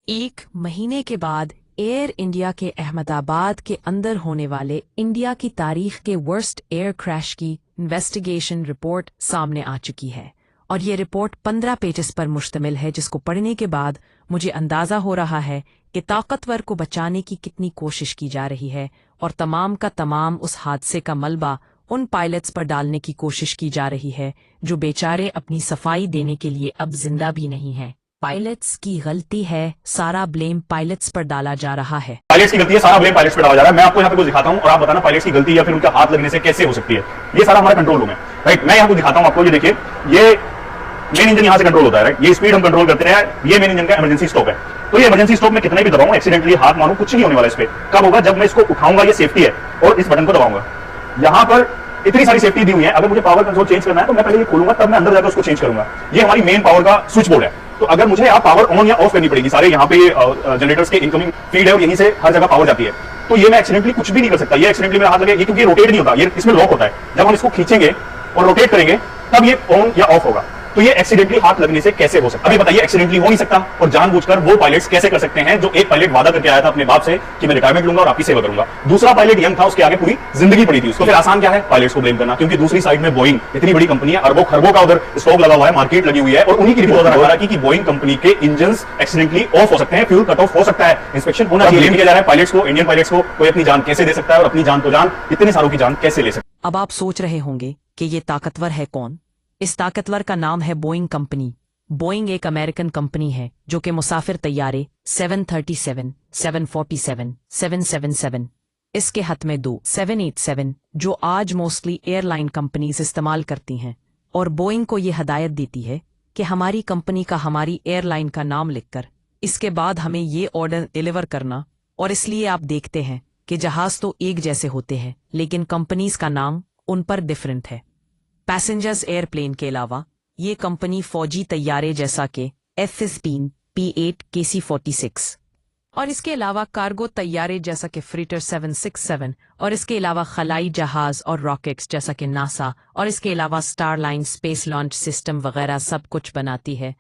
एक महीने के बाद एयर इंडिया के अहमदाबाद के अंदर होने वाले इंडिया की तारीख के वर्स्ट एयर क्रैश की इन्वेस्टिगेशन रिपोर्ट सामने आ चुकी है और ये रिपोर्ट 15 पेजेस पर मुश्तमिल है, जिसको पढ़ने के बाद मुझे अंदाज़ा हो रहा है कि ताकतवर को बचाने की कितनी कोशिश की जा रही है और तमाम का तमाम उस हादसे का मलबा उन पायलट्स पर डालने की कोशिश की जा रही है जो बेचारे अपनी सफाई देने के लिए अब जिंदा भी नहीं हैं। पायलट्स की गलती है, सारा ब्लेम पायलट्स पर डाला जा रहा है। पायलट्स की गलती है, सारा ब्लेम पायलट्स पर डाला जा रहा है। मैं आपको यहाँ पे कुछ दिखाता हूँ और आप बताना पायलट्स की गलती या फिर उनका हाथ लगने से कैसे हो सकती है। ये सारा हमारा कंट्रोल रूम है, राइट। मैं यहाँ को दिखाता हूँ आपको। ये देखिए, ये मेन इंजन यहाँ से कंट्रोल होता है, राइट। ये स्पीड हम कंट्रोल करते हैं। ये मेन इंजन का इमरजेंसी स्टॉप है। तो ये इमरजेंसी स्टॉप में कितना भी दबाऊं, एक्सीडेंटली हाथ मारूं, कुछ नहीं होने वाला इस पे। कब होगा? जब मैं इसको उठाऊंगा, ये सेफ्टी है, और इस बटन को दबाऊंगा। यहाँ पर इतनी सारी सेफ्टी दी हुई है। अगर मुझे पावर कंट्रोल चेंज करना है तो मैं पहले ये खोलूंगा, तब मैं अंदर जाकर उसको चेंज करूंगा। ये हमारी मेन पावर का स्विच बोर्ड है। तो अगर मुझे आप पावर ऑन या ऑफ करनी पड़ेगी, सारे यहाँ पे जनरेटर्स के इनकमिंग फीड है और यहीं से हर जगह पावर जाती है। तो ये मैं एक्सीडेंटली कुछ भी नहीं कर सकता। ये एक्सीडेंटली मेरा हाथ लगे, ये क्योंकि रोटेट नहीं होता, ये इसमें लॉक होता है। जब हम इसको खींचेंगे और रोटेट करेंगे तब ये ऑन या ऑफ होगा। तो ये एक्सीडेंटली हाथ लगने से कैसे हो सकता है? अभी बताइए, एक्सीडेंटली हो नहीं सकता। और जानबूझकर वो पायलट्स कैसे कर सकते हैं जो एक पायलट वादा करके आया था अपने बाप से कि मैं रिटायरमेंट लूंगा और आपकी सेवा करूंगा। दूसरा पायलट यंग था, उसके आगे पूरी जिंदगी पड़ी थी। उसको फिर आसान क्या है? पायलट्स को ब्लेम करना, क्योंकि दूसरी साइड में बोइंग इतनी बड़ी कंपनी है, अरबों खरबों का उधर स्टॉक लगा हुआ है, मार्केट लगी हुई है, और उन्हीं की रिपोर्ट आ रही कि बोइंग कंपनी के इंजन एक्सीडेंटली ऑफ हो सकते हैं, फ्यूल कट ऑफ हो सकता है, इंस्पेक्शन होना चाहिए। ब्लेम किया जा रहा है पायलट्स को, इंडियन पायलट्स को। कोई अपनी जान कैसे दे सकता है और अपनी जान तो जान, इतने सारों की जान कैसे ले सकता है? अब आप सोच रहे होंगे कि ये ताकतवर है कौन? इस ताकतवर का नाम है बोइंग कंपनी। बोइंग एक अमेरिकन कंपनी है जो कि मुसाफिर तैयारे 737, 747, 777, इसके हद में दो 787 जो आज मोस्टली एयरलाइन कंपनीज इस्तेमाल करती हैं, और बोइंग को ये हदायत देती है कि हमारी कंपनी का हमारी एयरलाइन का नाम लिखकर इसके बाद हमें ये ऑर्डर डिलीवर करना। और इसलिए आप देखते हैं कि जहाज तो एक जैसे होते हैं लेकिन कंपनीज का नाम उन पर डिफरेंट है। पैसेंजर्स एयरप्लेन के अलावा ये कंपनी फौजी तैयारे जैसा कि F-15, P-8, KC-46 और इसके अलावा कार्गो तैयारे जैसा कि फ्रीटर 767 और इसके अलावा खलाई जहाज और रॉकेट्स जैसा कि नासा और इसके अलावा स्टारलाइन स्पेस लॉन्च सिस्टम वगैरह सब कुछ बनाती है।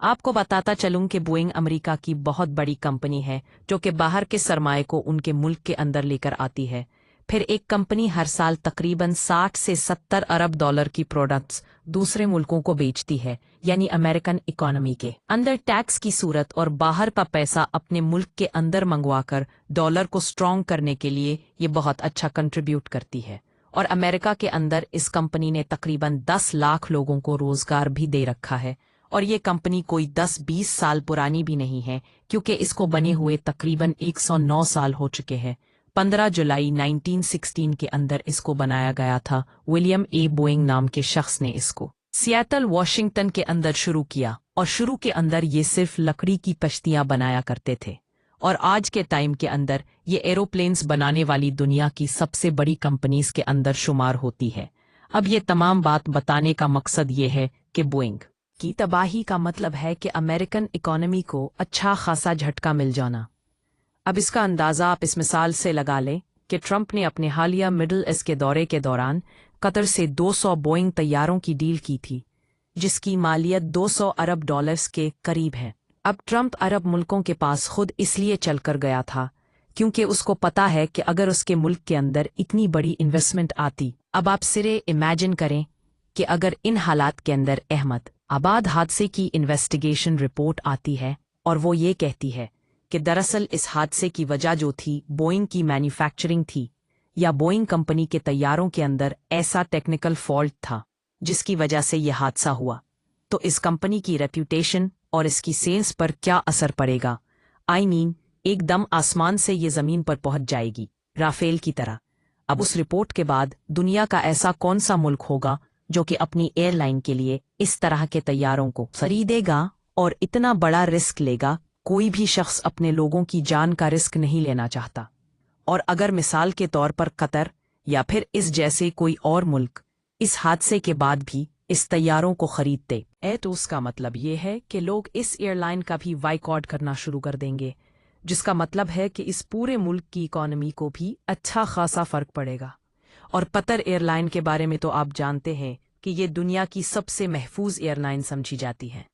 आपको बताता चलूं कि बोइंग अमेरिका की बहुत बड़ी कंपनी है जो कि बाहर के सरमाए को उनके मुल्क के अंदर लेकर आती है। फिर एक कंपनी हर साल तकरीबन 60 से 70 अरब डॉलर की प्रोडक्ट्स दूसरे मुल्कों को बेचती है, यानी अमेरिकन इकोनॉमी के अंदर टैक्स की सूरत और बाहर का पैसा अपने मुल्क के अंदर मंगवाकर डॉलर को स्ट्रॉन्ग करने के लिए ये बहुत अच्छा कंट्रीब्यूट करती है। और अमेरिका के अंदर इस कंपनी ने तकरीबन 10 लाख लोगों को रोजगार भी दे रखा है। और ये कंपनी कोई 10-20 साल पुरानी भी नहीं है, क्योंकि इसको बने हुए तकरीबन 109 साल हो चुके हैं। 15 जुलाई 1916 के अंदर इसको बनाया गया था। विलियम ए बोइंग नाम के शख्स ने इसको सियाटल वॉशिंगटन के अंदर शुरू किया, और शुरू के अंदर ये सिर्फ लकड़ी की कश्तियां बनाया करते थे, और आज के टाइम के अंदर ये एरोप्लेन्स बनाने वाली दुनिया की सबसे बड़ी कंपनीज के अंदर शुमार होती है। अब ये तमाम बात बताने का मकसद ये है कि बोइंग की तबाही का मतलब है कि अमेरिकन इकोनॉमी को अच्छा खासा झटका मिल जाना। अब इसका अंदाज़ा आप इस मिसाल से लगा लें कि ट्रंप ने अपने हालिया मिडल ईस्ट के दौरे के दौरान कतर से 200 बोइंग तैयारों की डील की थी, जिसकी मालियत 200 अरब डॉलर्स के करीब है। अब ट्रंप अरब मुल्कों के पास खुद इसलिए चलकर गया था क्योंकि उसको पता है कि अगर उसके मुल्क के अंदर इतनी बड़ी इन्वेस्टमेंट आती। अब आप सिरे इमेजिन करें कि अगर इन हालात के अंदर अहमद आबाद हादसे की इन्वेस्टिगेशन रिपोर्ट आती है और वो ये कहती है कि दरअसल इस हादसे की वजह जो थी बोइंग की मैन्युफैक्चरिंग थी, या बोइंग कंपनी के तैयारों के अंदर ऐसा टेक्निकल फॉल्ट था जिसकी वजह से यह हादसा हुआ, तो इस कंपनी की रेप्यूटेशन और इसकी सेल्स पर क्या असर पड़ेगा? एकदम आसमान से ये जमीन पर पहुंच जाएगी, राफेल की तरह। अब उस रिपोर्ट के बाद दुनिया का ऐसा कौन सा मुल्क होगा जो कि अपनी एयरलाइन के लिए इस तरह के तैयारों को खरीदेगा और इतना बड़ा रिस्क लेगा? कोई भी शख्स अपने लोगों की जान का रिस्क नहीं लेना चाहता। और अगर मिसाल के तौर पर कतर या फिर इस जैसे कोई और मुल्क इस हादसे के बाद भी इस तैयारों को खरीदते तो उसका मतलब ये है कि लोग इस एयरलाइन का भी बाइकआउट करना शुरू कर देंगे, जिसका मतलब है कि इस पूरे मुल्क की इकोनॉमी को भी अच्छा खासा फर्क पड़ेगा। और कतर एयरलाइन के बारे में तो आप जानते हैं कि ये दुनिया की सबसे महफूज एयरलाइन समझी जाती है,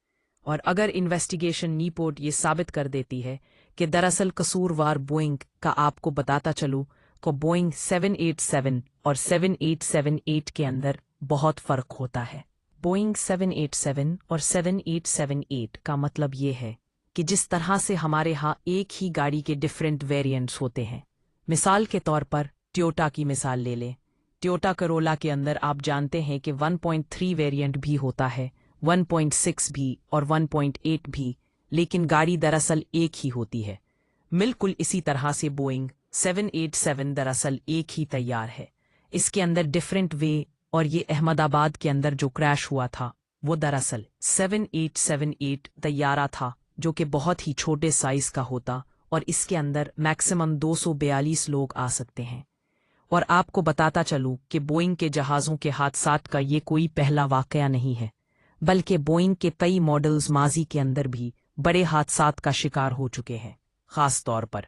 और अगर इन्वेस्टिगेशन नीपोर्ट ये साबित कर देती है कि दरअसल कसूरवार बोइंग का आपको बताता चलूं को बोइंग 787 और 7878 के अंदर बहुत फर्क होता है। बोइंग 787 और 7878 का मतलब ये है कि जिस तरह से हमारे यहाँ एक ही गाड़ी के डिफरेंट वेरिएंट्स होते हैं, मिसाल के तौर पर टोयोटा की मिसाल ले लें। टोयोटा करोला के अंदर आप जानते हैं कि 1.3 वेरिएंट भी होता है, 1.6 भी और 1.8 भी, लेकिन गाड़ी दरअसल एक ही होती है। बिल्कुल इसी तरह से बोइंग 787 दरअसल एक ही तैयार है, इसके अंदर डिफरेंट वे। और ये अहमदाबाद के अंदर जो क्रैश हुआ था वो दरअसल 7878 तैयारा था, जो कि बहुत ही छोटे साइज का होता और इसके अंदर मैक्सिमम 242 लोग आ सकते हैं। और आपको बताता चलूं कि बोइंग के जहाज़ों के हादसात का ये कोई पहला वाकया नहीं है, बल्कि बोइंग के कई मॉडल्स माजी के अंदर भी बड़े हादसात का शिकार हो चुके हैं, खास तौर पर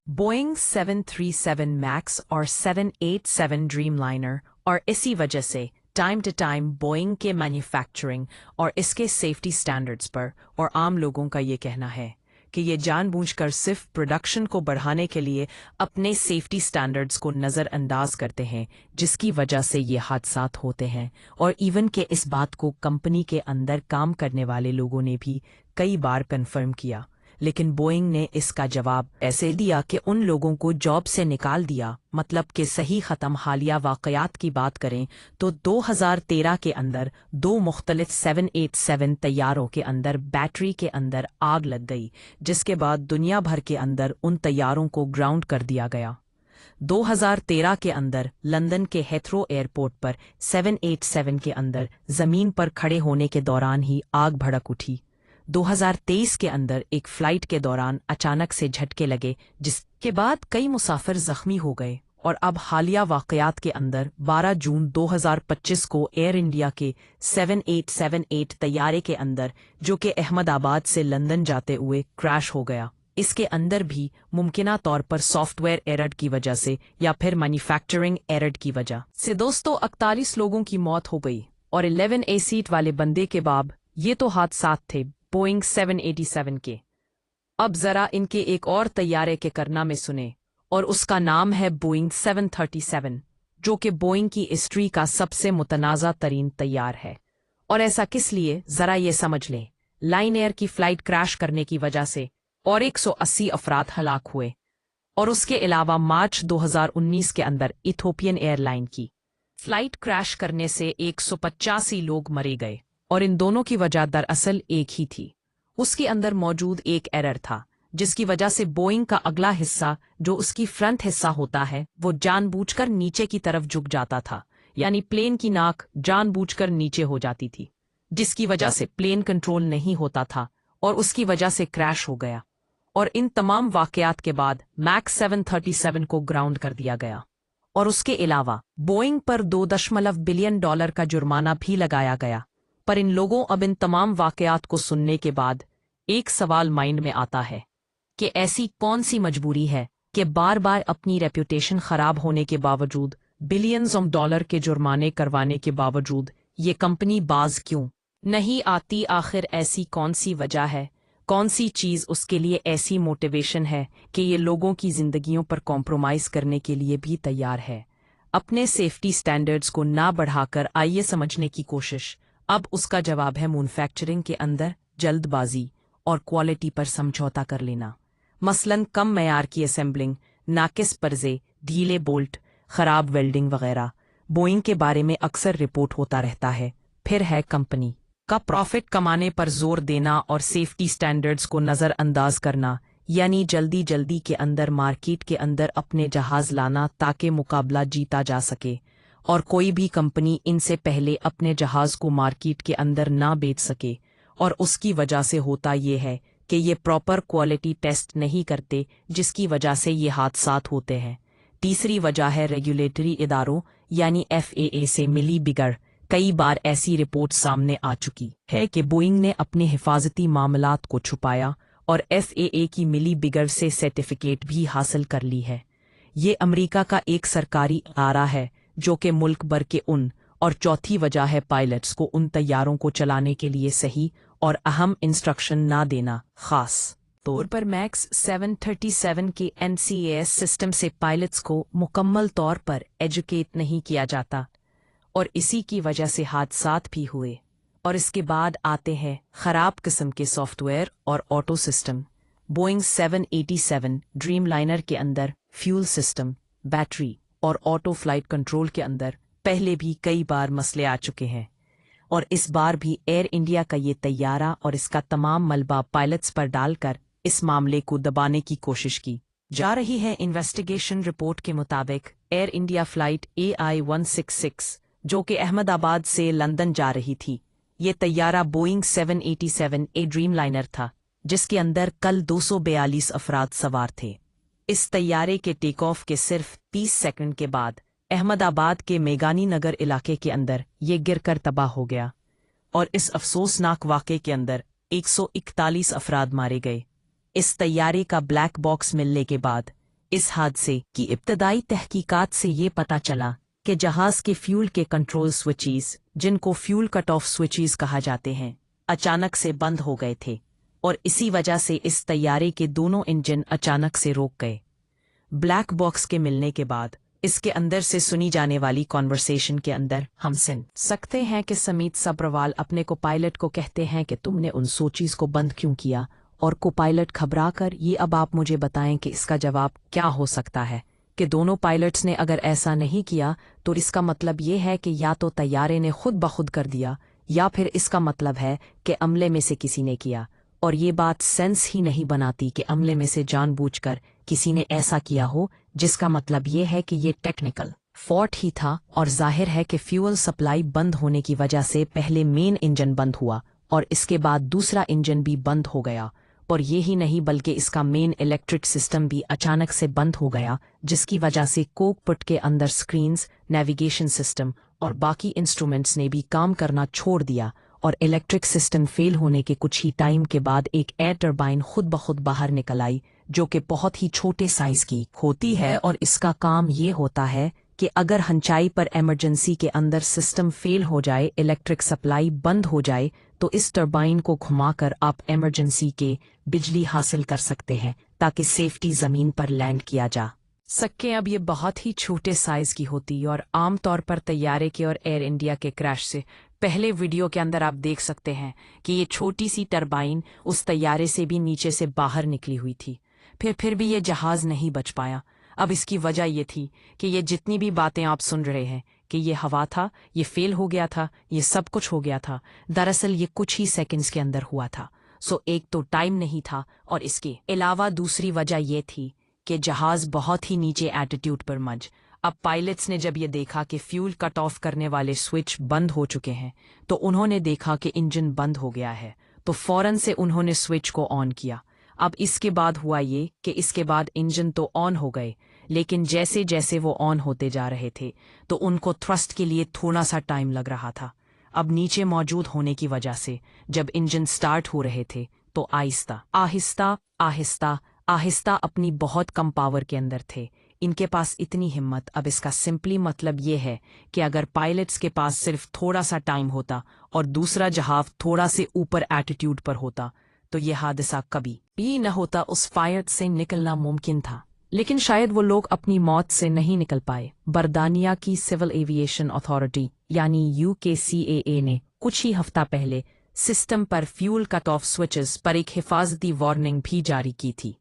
बोइंग 737 मैक्स और 787 ड्रीमलाइनर। और इसी वजह से टाइम टू टाइम बोइंग के मैन्युफैक्चरिंग और इसके सेफ्टी स्टैंडर्ड्स पर और आम लोगों का ये कहना है कि ये जानबूझकर सिर्फ प्रोडक्शन को बढ़ाने के लिए अपने सेफ्टी स्टैंडर्ड्स को नज़रअंदाज करते हैं, जिसकी वजह से ये हादसात होते हैं। और इवन के इस बात को कंपनी के अंदर काम करने वाले लोगों ने भी कई बार कन्फर्म किया, लेकिन बोइंग ने इसका जवाब ऐसे दिया कि उन लोगों को जॉब से निकाल दिया। मतलब कि सही ख़त्म हालिया वाक़यात की बात करें तो 2013 के अंदर 2 मुख्तलिफ 787 तैयारों के अंदर बैटरी के अंदर आग लग गई, जिसके बाद दुनिया भर के अंदर उन तैयारों को ग्राउंड कर दिया गया। 2013 के अंदर लंदन के हेथरो एयरपोर्ट पर 787 के अंदर ज़मीन पर खड़े होने के दौरान ही आग भड़क उठी। 2023 के अंदर एक फ्लाइट के दौरान अचानक से झटके लगे, जिसके बाद कई मुसाफिर जख्मी हो गए। और अब हालिया वाक़यात के अंदर 12 जून 2025 को एयर इंडिया के 7878 तैयारे के अंदर, जो कि अहमदाबाद से लंदन जाते हुए क्रैश हो गया, इसके अंदर भी मुमकिना तौर पर सॉफ्टवेयर एरर की वजह से या फिर मैन्युफैक्चरिंग एरर की वजह से दोस्तों 41 लोगों की मौत हो गई। और 11 सीट वाले बंदे के बाद ये तो हादसात थे बोइंग 787 के। अब जरा इनके एक और तैयारे के करना में सुने, और उसका नाम है बोइंग 737, जो कि बोइंग की हिस्ट्री का सबसे मुतनाज़ा तरीन तैयार है। और ऐसा किस लिए, जरा ये समझ लें। लाइन एयर की फ्लाइट क्रैश करने की वजह से और 180 अफराद हलाक हुए, और उसके अलावा मार्च 2019 के अंदर इथोपियन एयरलाइन की फ्लाइट क्रैश करने से 185 लोग मरे गए। और इन दोनों की वजह दरअसल एक ही थी, उसके अंदर मौजूद एक एरर था, जिसकी वजह से बोइंग का अगला हिस्सा, जो उसकी फ्रंट हिस्सा होता है, वो जानबूझकर नीचे की तरफ झुक जाता था, यानी प्लेन की नाक जानबूझकर नीचे हो जाती थी, जिसकी वजह से प्लेन कंट्रोल नहीं होता था और उसकी वजह से क्रैश हो गया। और इन तमाम वाकयात के बाद मैक्स 737 को ग्राउंड कर दिया गया, और उसके अलावा बोइंग पर $2 बिलियन का जुर्माना भी लगाया गया। पर इन लोगों अब इन तमाम वाकयात को सुनने के बाद एक सवाल माइंड में आता है कि ऐसी कौन सी मजबूरी है कि बार बार अपनी रेप्यूटेशन खराब होने के बावजूद, बिलियंस ऑफ डॉलर के जुर्माने करवाने के बावजूद ये कंपनी बाज क्यों नहीं आती? आखिर ऐसी कौन सी वजह है, कौन सी चीज़ उसके लिए ऐसी मोटिवेशन है कि ये लोगों की जिंदगियों पर कॉम्प्रोमाइज़ करने के लिए भी तैयार है, अपने सेफ्टी स्टैंडर्ड्स को ना बढ़ाकर? आइए समझने की कोशिश। अब उसका जवाब है मैन्युफैक्चरिंग के अंदर जल्दबाजी और क्वालिटी पर समझौता कर लेना। मसलन कम मयार की असेंबलिंग, नाकिस पर्जे, ढीले बोल्ट, खराब वेल्डिंग वगैरह। बोइंग के बारे में अक्सर रिपोर्ट होता रहता है। फिर है कंपनी का प्रॉफिट कमाने पर जोर देना और सेफ्टी स्टैंडर्ड्स को नज़रअंदाज करना, यानी जल्दी जल्दी के अंदर मार्केट के अंदर अपने जहाज लाना ताकि मुकाबला जीता जा सके, और कोई भी कंपनी इनसे पहले अपने जहाज को मार्केट के अंदर ना बेच सके। और उसकी वजह से होता ये है कि ये प्रॉपर क्वालिटी टेस्ट नहीं करते, जिसकी वजह से ये हादसात होते हैं। तीसरी वजह है रेगुलेटरी इदारों यानी FAA से मिली बिगड़। कई बार ऐसी रिपोर्ट सामने आ चुकी है कि बोइंग ने अपने हिफाजती मामलात को छुपाया और FAA की मिली बिगड़ से सर्टिफिकेट भी हासिल कर ली है। ये अमेरिका का एक सरकारी इदारा है जो कि मुल्क भर के उन। और चौथी वजह है पायलट्स को उन तैयारों को चलाने के लिए सही और अहम इंस्ट्रक्शन ना देना, खास तौर पर मैक्स 737 के NCAS सिस्टम से पायलट्स को मुकम्मल तौर पर एजुकेट नहीं किया जाता और इसी की वजह से हादसात भी हुए। और इसके बाद आते हैं खराब किस्म के सॉफ्टवेयर और ऑटो सिस्टम। बोइंग 787 ड्रीमलाइनर के अंदर फ्यूल सिस्टम, बैटरी और ऑटो फ्लाइट कंट्रोल के अंदर पहले भी कई बार मसले आ चुके हैं और इस बार भी एयर इंडिया का ये तैयारा और इसका तमाम मलबा पायलट्स पर डालकर इस मामले को दबाने की कोशिश की जा रही है। इन्वेस्टिगेशन रिपोर्ट के मुताबिक एयर इंडिया फ्लाइट AI-166 जो कि अहमदाबाद से लंदन जा रही थी, ये तैयारा बोइंग 787 ड्रीमलाइनर था जिसके अंदर कल 242 अफराद सवार थे। इस तैयारे के टेक ऑफ के सिर्फ 30 सेकंड के बाद अहमदाबाद के मेगानी नगर इलाके के अंदर ये गिरकर तबाह हो गया और इस अफसोसनाक वाक़े के अंदर 141 अफराद मारे गए। इस तैयारे का ब्लैक बॉक्स मिलने के बाद इस हादसे की इब्तदाई तहकीकात से ये पता चला कि जहाज के फ्यूल के कंट्रोल स्विचेस, जिनको फ्यूल कट ऑफ स्विचेस कहा जाते हैं, अचानक से बंद हो गए थे और इसी वजह से इस तैयारे के दोनों इंजन अचानक से रोक गए। ब्लैक बॉक्स के मिलने के बाद इसके अंदर से सुनी जाने वाली कॉन्वर्सेशन के अंदर हम सुन सकते हैं कि समीत सब्रवाल अपने को पायलट को कहते हैं कि तुमने उन स्विचेस को बंद क्यों किया, और को पायलट घबरा कर ये अब आप मुझे बताएं कि इसका जवाब क्या हो सकता है कि दोनों पायलट्स ने अगर ऐसा नहीं किया तो इसका मतलब ये है कि या तो तैयारे ने खुद ब खुद कर दिया या फिर इसका मतलब है कि अमले में से किसी ने किया। और ये बात सेंस ही नहीं बनाती कि अमले में से जानबूझकर किसी ने ऐसा किया हो, जिसका मतलब ये है कि ये टेक्निकल फॉल्ट ही था। और जाहिर है कि फ्यूल सप्लाई बंद होने की वजह से पहले मेन इंजन बंद हुआ और इसके बाद दूसरा इंजन भी बंद हो गया, और ये ही नहीं बल्कि इसका मेन इलेक्ट्रिक सिस्टम भी अचानक से बंद हो गया, जिसकी वजह से कोकपिट के अंदर स्क्रीन्स, नेविगेशन सिस्टम और बाकी इंस्ट्रूमेंट्स ने भी काम करना छोड़ दिया। और इलेक्ट्रिक सिस्टम फेल होने के कुछ ही टाइम के बाद एक एयर टर्बाइन खुद ब खुद बाहर निकल आई, जो कि बहुत ही छोटे साइज की होती है और इसका काम ये होता है कि अगर हंचाई पर इमरजेंसी के अंदर सिस्टम फेल हो जाए, इलेक्ट्रिक सप्लाई बंद हो जाए, तो इस टर्बाइन को घुमाकर आप इमरजेंसी के बिजली हासिल कर सकते हैं ताकि सेफ्टी ज़मीन पर लैंड किया जा सके। अब ये बहुत ही छोटे साइज की होती है और आमतौर पर तैयारे के और एयर इंडिया के क्रैश से पहले वीडियो के अंदर आप देख सकते हैं कि ये छोटी सी टर्बाइन उस तैयारे से भी नीचे से बाहर निकली हुई थी, फिर भी ये जहाज़ नहीं बच पाया। अब इसकी वजह ये थी कि ये जितनी भी बातें आप सुन रहे हैं कि ये हवा था, ये फेल हो गया था, ये सब कुछ हो गया था, दरअसल ये कुछ ही सेकंड्स के अंदर हुआ था। सो एक तो टाइम नहीं था और इसके अलावा दूसरी वजह ये थी कि जहाज़ बहुत ही नीचे एल्टीट्यूड पर मज। अब पायलट्स ने जब ये देखा कि फ्यूल कट ऑफ करने वाले स्विच बंद हो चुके हैं, तो उन्होंने देखा कि इंजन बंद हो गया है, तो फौरन से उन्होंने स्विच को ऑन किया। अब इसके बाद हुआ ये कि इसके बाद इंजन तो ऑन हो गए, लेकिन जैसे जैसे वो ऑन होते जा रहे थे तो उनको थ्रस्ट के लिए थोड़ा सा टाइम लग रहा था। अब नीचे मौजूद होने की वजह से जब इंजन स्टार्ट हो रहे थे तो आहिस्ता आहिस्ता आहिस्ता आहिस्ता अपनी बहुत कम पावर के अंदर थे, इनके पास इतनी हिम्मत। अब इसका सिंपली मतलब ये है कि अगर पायलट्स के पास सिर्फ थोड़ा सा टाइम होता और दूसरा जहाज थोड़ा से ऊपर एल्टीट्यूड पर होता तो ये हादसा कभी भी न होता, उस फायर से निकलना मुमकिन था। लेकिन शायद वो लोग अपनी मौत से नहीं निकल पाए। बर्तानिया की सिविल एविएशन अथॉरिटी यानी UKCAA ने कुछ ही हफ्ता पहले सिस्टम पर फ्यूल कट ऑफ स्विचेस पर एक हिफाजती वार्निंग भी जारी की थी,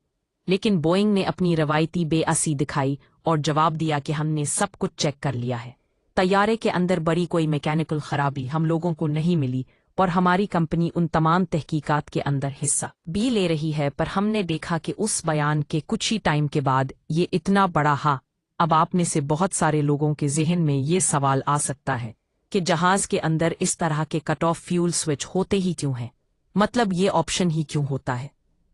लेकिन बोइंग ने अपनी रवायती बेअसी दिखाई और जवाब दिया कि हमने सब कुछ चेक कर लिया है, तैयारे के अंदर बड़ी कोई मैकेनिकल खराबी हम लोगों को नहीं मिली और हमारी कंपनी उन तमाम तहकीकात के अंदर हिस्सा भी ले रही है। पर हमने देखा कि उस बयान के कुछ ही टाइम के बाद ये इतना बड़ा अब आप में से बहुत सारे लोगों के जहन में ये सवाल आ सकता है कि जहाज के अंदर इस तरह के कट ऑफ फ्यूल स्विच होते ही क्यों हैं, मतलब ये ऑप्शन ही क्यों होता है।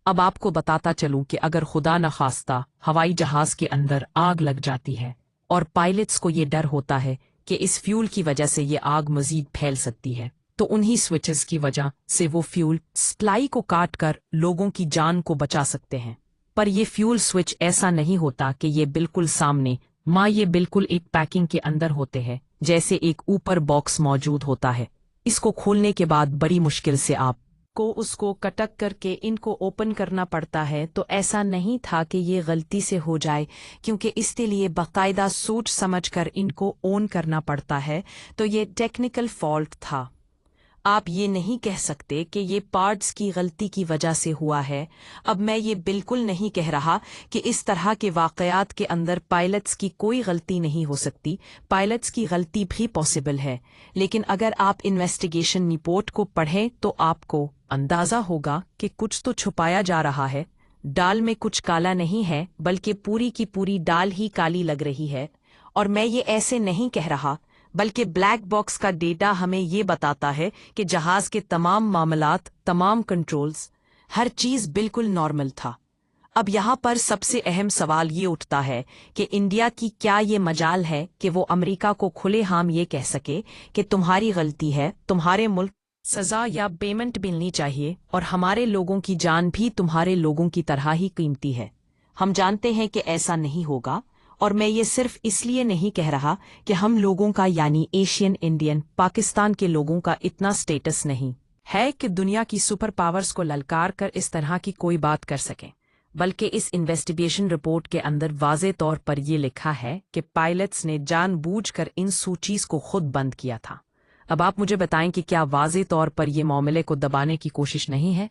अब आपको बताता चलूं कि अगर खुदा न खास्ता हवाई जहाज के अंदर आग लग जाती है और पायलट्स को ये डर होता है कि इस फ्यूल की वजह से ये आग मजीद फैल सकती है, तो उन्हीं स्विचेस की वजह से वो फ्यूल सप्लाई को काट कर लोगों की जान को बचा सकते हैं। पर ये फ्यूल स्विच ऐसा नहीं होता कि ये बिल्कुल सामने ये बिल्कुल एक पैकिंग के अंदर होते हैं, जैसे एक ऊपर बॉक्स मौजूद होता है। इसको खोलने के बाद बड़ी मुश्किल से आप को उसको कटक करके इनको ओपन करना पड़ता है, तो ऐसा नहीं था कि ये गलती से हो जाए, क्योंकि इसके लिए बाकायदा सोच समझकर इनको ऑन करना पड़ता है, तो ये टेक्निकल फॉल्ट था। आप ये नहीं कह सकते कि ये पार्ट्स की गलती की वजह से हुआ है। अब मैं ये बिल्कुल नहीं कह रहा कि इस तरह के वाक़यात के अंदर पायलट्स की कोई गलती नहीं हो सकती, पायलट्स की गलती भी पॉसिबल है, लेकिन अगर आप इन्वेस्टिगेशन रिपोर्ट को पढ़ें तो आपको अंदाज़ा होगा कि कुछ तो छुपाया जा रहा है। दाल में कुछ काला नहीं है, बल्कि पूरी की पूरी दाल ही काली लग रही है। और मैं ये ऐसे नहीं कह रहा, बल्कि ब्लैक बॉक्स का डेटा हमें ये बताता है कि जहाज के तमाम मामलात, तमाम कंट्रोल्स, हर चीज़ बिल्कुल नॉर्मल था। अब यहाँ पर सबसे अहम सवाल ये उठता है कि इंडिया की क्या ये मजाल है कि वो अमेरिका को खुले आम ये कह सके कि तुम्हारी गलती है, तुम्हारे मुल्क सज़ा या पेमेंट मिलनी चाहिए, और हमारे लोगों की जान भी तुम्हारे लोगों की तरह ही कीमती है। हम जानते हैं कि ऐसा नहीं होगा, और मैं ये सिर्फ इसलिए नहीं कह रहा कि हम लोगों का यानी एशियन इंडियन पाकिस्तान के लोगों का इतना स्टेटस नहीं है कि दुनिया की सुपर पावर्स को ललकार कर इस तरह की कोई बात कर सकें, बल्कि इस इन्वेस्टिगेशन रिपोर्ट के अंदर वाज़े तौर पर यह लिखा है कि पायलट्स ने जानबूझकर इन सूचीज को खुद बंद किया था। अब आप मुझे बताएं कि क्या वाज़े तौर पर यह मामले को दबाने की कोशिश नहीं है,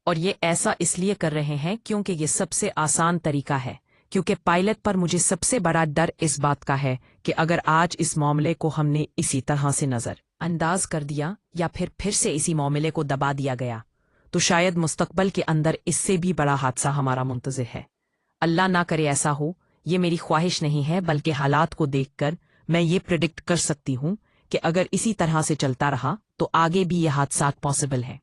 और ये ऐसा इसलिए कर रहे हैं क्योंकि ये सबसे आसान तरीका है, क्योंकि पायलट पर मुझे सबसे बड़ा डर इस बात का है कि अगर आज इस मामले को हमने इसी तरह से नज़र अंदाज कर दिया या फिर से इसी मामले को दबा दिया गया, तो शायद मुस्तकबल के अंदर इससे भी बड़ा हादसा हमारा मुंतज़िर है। अल्लाह ना करे ऐसा हो, ये मेरी ख्वाहिश नहीं है, बल्कि हालात को देखकर मैं ये प्रिडिक्ट कर सकती हूँ कि अगर इसी तरह से चलता रहा तो आगे भी ये हादसा पॉसिबल है।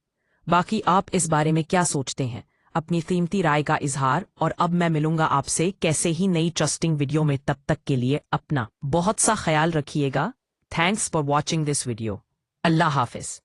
बाकी आप इस बारे में क्या सोचते हैं? अपनी कीमती राय का इजहार, और अब मैं मिलूंगा आपसे कैसे ही नई ट्रस्टिंग वीडियो में। तब तक के लिए अपना बहुत सा ख्याल रखिएगा। Thanks for watching this video. Allah Hafiz.